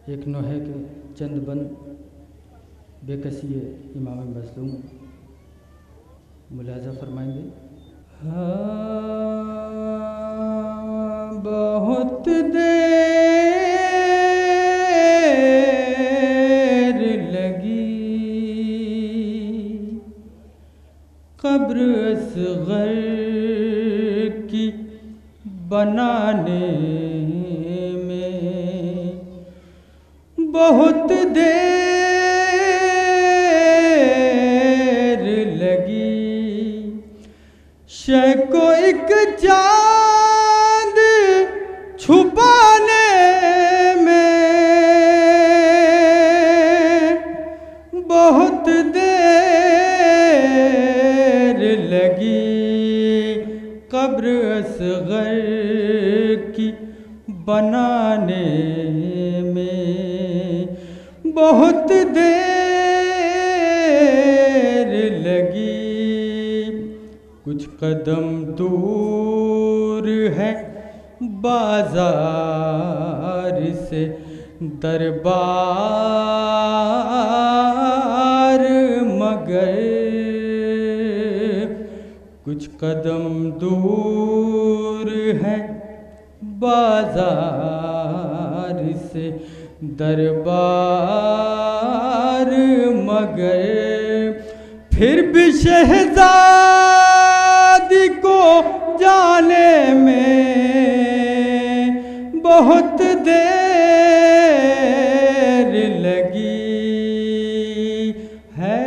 ایک نوحے کے چند بند بے کسی امام مظلوم ملاحظہ فرمائیں گے۔ بہت دیر لگی قبر اصغر کی بنانے میں، بہت دیر لگی شے کو ایک چاند چھپانے میں، بہت دیر لگی قبر اصغر کی بنانے میں، بہت دیر لگی۔ کچھ قدم دور ہے بازار سے دربار، مگر کچھ قدم دور ہے بازار سے دربار، مگر پھر بھی شہزادی کو جانے میں بہت دیر لگی ہے،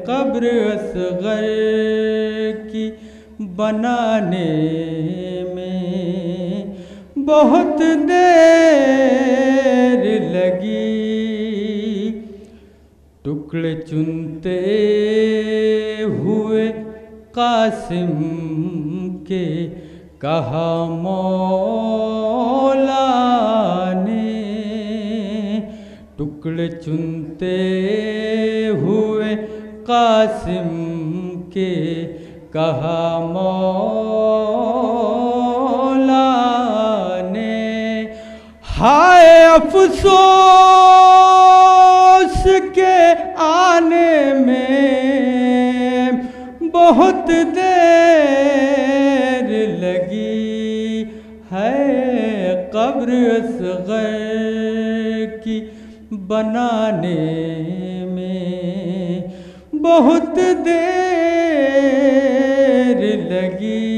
قبر اصغر کی بنانے میں بہت دیر لگی۔ ٹکڑے چنتے ہوئے قاسم کے کہا مولا نے، ٹکڑے چنتے ہوئے قاسم کے کہا مولا نے، ہائے افسوس کے آنے میں بہت دیر لگی ہے، قبر اصغر کی بنانے میں بہت دیر لگی۔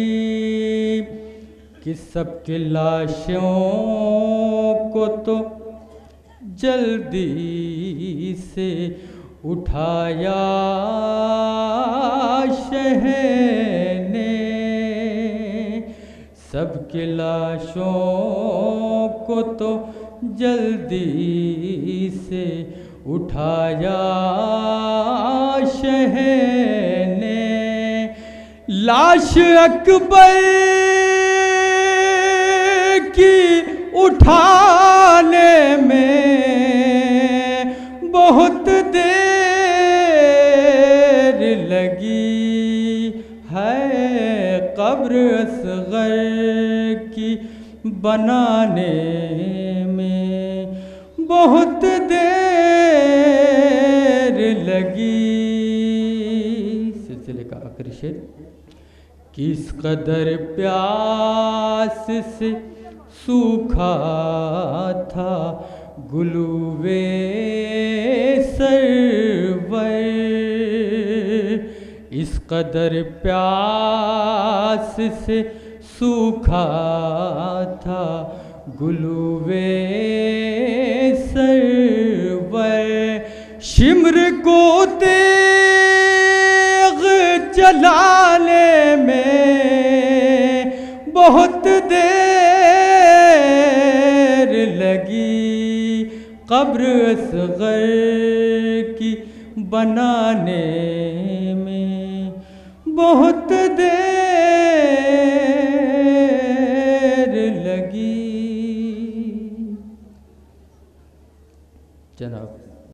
کہ سب کی لاشوں کو تو جلدی سے اٹھایا شہر نے، سب کی لاشوں کو تو جلدی سے اٹھایا شہر نے، لاش اکبر کی اٹھانے میں بہت دیر لگی ہے، قبر اصغر کی بنانے میں بہت دیر لگی۔ سلسلے کا آخری شعر۔ کس قدر پیاس سے سوکھا تھا گلوے سرور، اس قدر پیاس سے سوکھا تھا گلوے سرور، شمر کو تیغ چلانے میں بہت دیر لگی، قبر اصغر کی بنانے میں بہت دیر